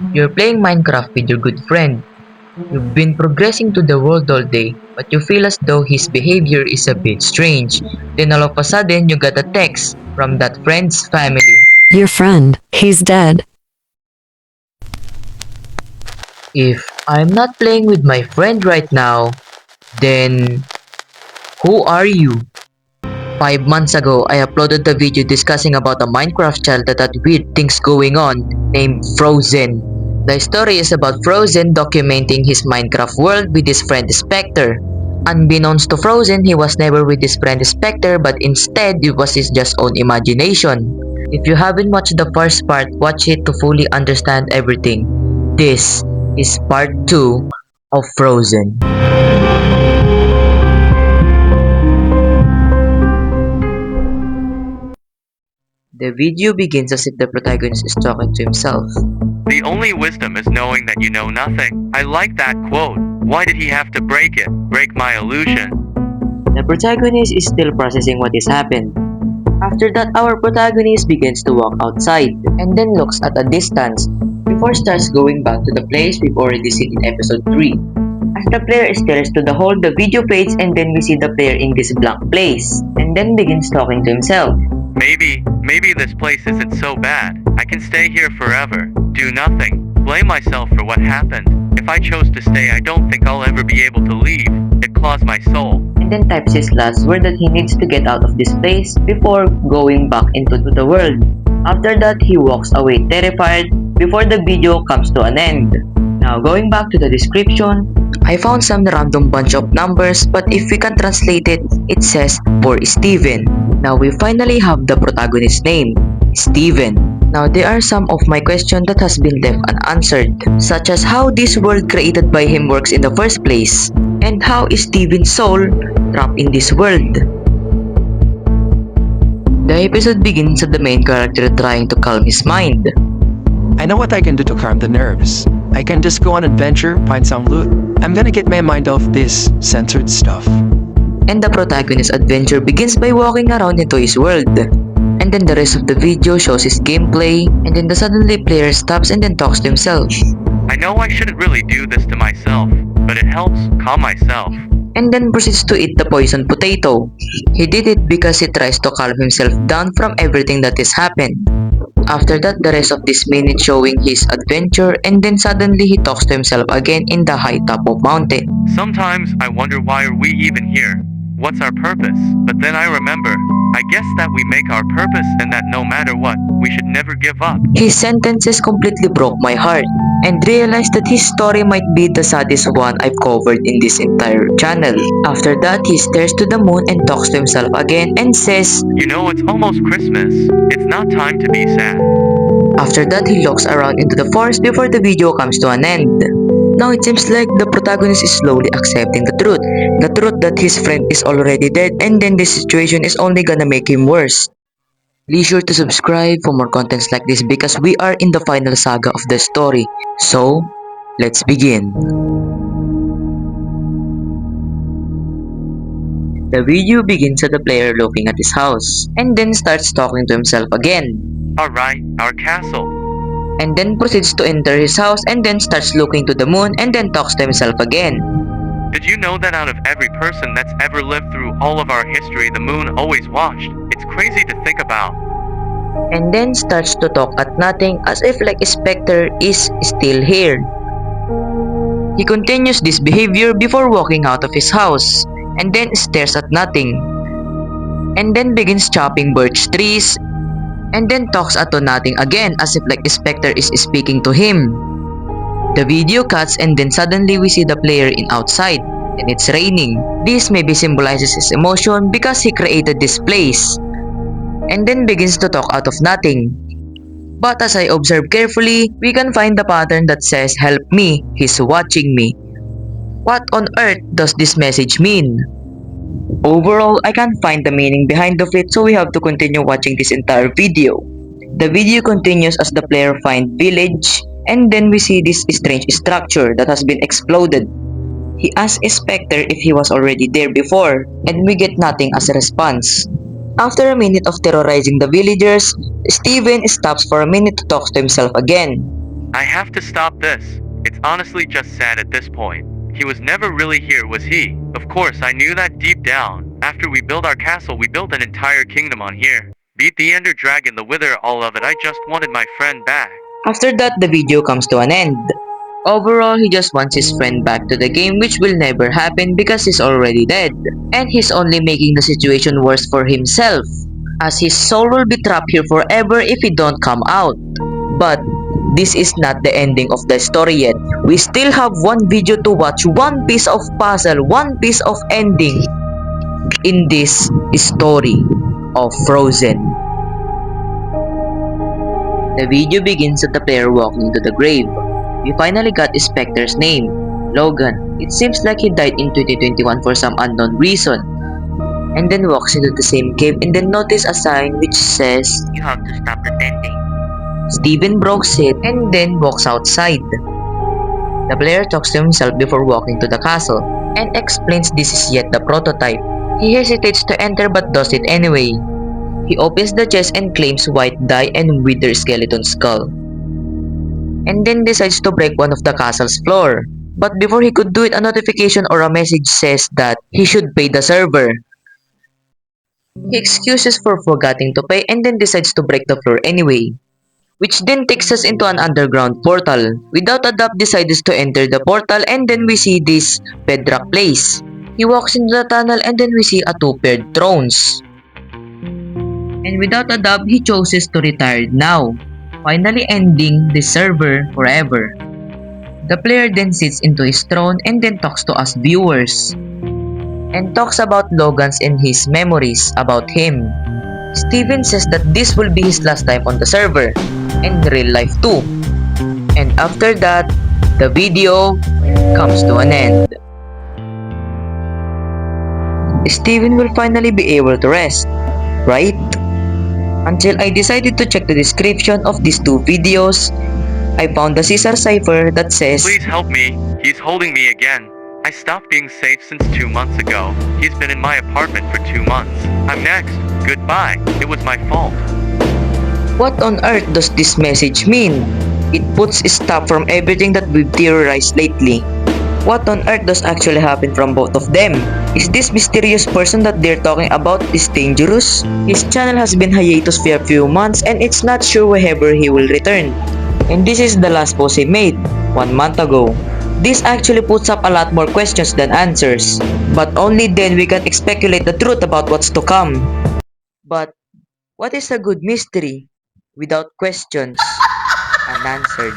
You're playing Minecraft with your good friend. You've been progressing to the world all day, but you feel as though his behavior is a bit strange. Then all of a sudden, you got a text from that friend's family. Your friend, he's dead. If I'm not playing with my friend right now, then who are you? 5 months ago, I uploaded the video discussing about a Minecraft child that had weird things going on, named Frozen. The story is about Frozen documenting his Minecraft world with his friend Spectre. Unbeknownst to Frozen, he was never with his friend Spectre, but instead it was his just own imagination. If you haven't watched the first part, watch it to fully understand everything. This is part 2 of Frozen. The video begins as if the protagonist is talking to himself. The only wisdom is knowing that you know nothing. I like that quote. Why did he have to break it? Break my illusion. The protagonist is still processing what has happened. After that, our protagonist begins to walk outside and then looks at a distance before starts going back to the place we've already seen in episode 3. As the player stares to the hole, the video fades and then we see the player in this blank place and then begins talking to himself. Maybe this place isn't so bad. I can stay here forever. Do nothing. Blame myself for what happened. If I chose to stay, I don't think I'll ever be able to leave. It claws my soul. And then types his last word that he needs to get out of this place before going back into the world. After that, he walks away terrified before the video comes to an end. Now going back to the description, I found some random bunch of numbers, but if we can translate it, it says for Steven. Now we finally have the protagonist's name, Steven. Now there are some of my questions that has been left unanswered, such as how this world created by him works in the first place, and how is Steven's soul trapped in this world. The episode begins with the main character trying to calm his mind. I know what I can do to calm the nerves. I can just go on adventure, find some loot. I'm gonna get my mind off this censored stuff. And the protagonist's adventure begins by walking around into his world. And then the rest of the video shows his gameplay, and then the suddenly player stops and then talks to himself. I know I shouldn't really do this to myself, but it helps calm myself. And then proceeds to eat the poisoned potato. He did it because he tries to calm himself down from everything that has happened. After that, the rest of this minute showing his adventure, and then suddenly he talks to himself again in the high top of mountain. Sometimes I wonder why are we even here? What's our purpose? But then I remember, I guess that we make our purpose and that no matter what, we should never give up. His sentences completely broke my heart, and realized that his story might be the saddest one I've covered in this entire channel. After that, he stares to the moon and talks to himself again and says, You know, it's almost Christmas. It's not time to be sad. After that, he looks around into the forest before the video comes to an end. Now it seems like the protagonist is slowly accepting the truth that his friend is already dead, and then this situation is only gonna make him worse. Be sure to subscribe for more contents like this because we are in the final saga of the story. So, let's begin. The video begins with the player looking at his house, and then starts talking to himself again. Alright, our castle. And then proceeds to enter his house and then starts looking to the moon and then talks to himself again. Did you know that out of every person that's ever lived through all of our history, the moon always watched? It's crazy to think about. And then starts to talk at nothing as if like Spectre is still here. He continues this behavior before walking out of his house and then stares at nothing. And then begins chopping birch trees and then talks at nothing again as if like Spectre is speaking to him. The video cuts and then suddenly we see the player in outside and it's raining. This maybe symbolizes his emotion because he created this place. And then begins to talk out of nothing. But as I observe carefully, we can find the pattern that says help me, he's watching me. What on earth does this message mean? Overall, I can't find the meaning behind of it, so we have to continue watching this entire video. The video continues as the player finds village, and then we see this strange structure that has been exploded. He asks Spectre if he was already there before, and we get nothing as a response. After a minute of terrorizing the villagers, Steven stops for a minute to talk to himself again. I have to stop this. It's honestly just sad at this point. He was never really here, was he? Of course, I knew that deep down. After we built our castle, we built an entire kingdom on here. Beat the Ender Dragon, the Wither, all of it. I just wanted my friend back. After that, the video comes to an end. Overall, he just wants his friend back to the game, which will never happen because he's already dead. And he's only making the situation worse for himself, as his soul will be trapped here forever if he don't come out. But this is not the ending of the story yet. We still have one video to watch, one piece of puzzle, one piece of ending in this story of Frozen. The video begins with the player walking into the grave. We finally got Spectre's name, Logan. It seems like he died in 2021 for some unknown reason. And then walks into the same cave and then notice a sign which says, "You have to stop pretending." Steven breaks it and then walks outside. The player talks to himself before walking to the castle and explains this is yet the prototype. He hesitates to enter but does it anyway. He opens the chest and claims white dye and wither skeleton skull. And then decides to break one of the castle's floor. But before he could do it, a notification or a message says that he should pay the server. He excuses for forgetting to pay and then decides to break the floor anyway, which then takes us into an underground portal. Without a doubt, decides to enter the portal and then we see this bedrock place. He walks into the tunnel and then we see a two-paired thrones. And without a doubt, he chooses to retire now, finally ending the server forever. The player then sits into his throne and then talks to us viewers, and talks about Logan's and his memories about him. Steven says that this will be his last time on the server, and real life too. And after that, the video comes to an end. Steven will finally be able to rest, right? Until I decided to check the description of these two videos, I found the Caesar cipher that says, Please help me. He's holding me again. I stopped being safe since 2 months ago. He's been in my apartment for 2 months. I'm next. Goodbye. It was my fault. what on earth does this message mean? It puts a stop from everything that we've theorized lately. What on earth does actually happen from both of them? Is this mysterious person that they're talking about is dangerous? His channel has been hiatus for a few months and it's not sure whenever he will return. And this is the last post he made, 1 month ago. This actually puts up a lot more questions than answers. But only then we can speculate the truth about what's to come. But what is a good mystery without questions unanswered?